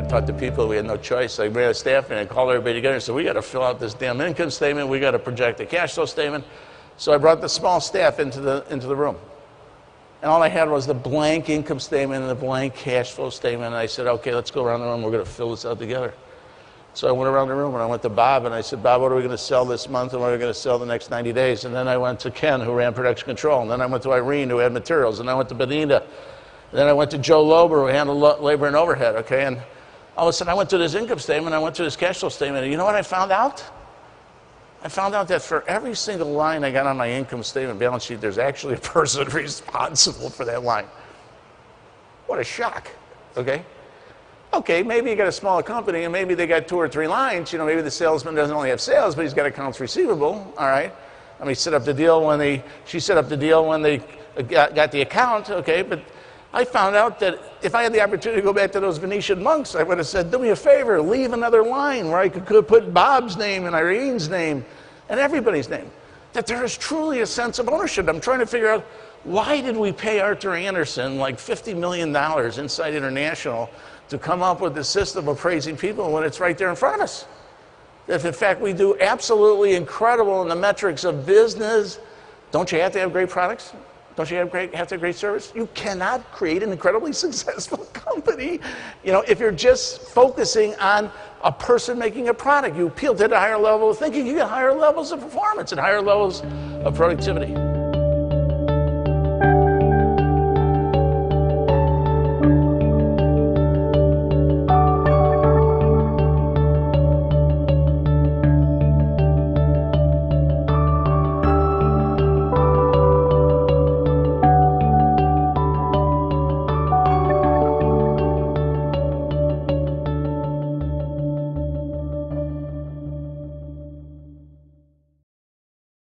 taught the people we had no choice. I ran a staff meeting, I called everybody together and said, we got to fill out this damn income statement, we got to project a cash flow statement. So I brought the small staff into the room. And all I had was the blank income statement and the blank cash flow statement. And I said, okay, let's go around the room, we're going to fill this out together. So I went around the room and I went to Bob and I said, Bob, what are we going to sell this month and what are we going to sell the next 90 days? And then I went to Ken, who ran production control. And then I went to Irene, who had materials. And I went to Benita. And then I went to Joe Lober, who handled labor and overhead, okay? And all of a sudden I went to this income statement, I went to this cash flow statement, and you know what I found out? I found out that for every single line I got on my income statement balance sheet, there's actually a person responsible for that line. What a shock, okay? Okay, maybe you got a smaller company and maybe they got 2 or 3 lines. You know, maybe the salesman doesn't only have sales, but he's got accounts receivable, all right? I mean, she set up the deal when they got the account, okay? But I found out that if I had the opportunity to go back to those Venetian monks, I would have said, do me a favor, leave another line where I could put Bob's name and Irene's name and everybody's name. That there is truly a sense of ownership. I'm trying to figure out, why did we pay Arthur Andersen like $50 million inside International to come up with this system of praising people when it's right there in front of us? If in fact we do absolutely incredible in the metrics of business, don't you have to have great products? Don't you have to have great service? You cannot create an incredibly successful company, you know, if you're just focusing on a person making a product. You appeal to the higher level of thinking, you get higher levels of performance and higher levels of productivity.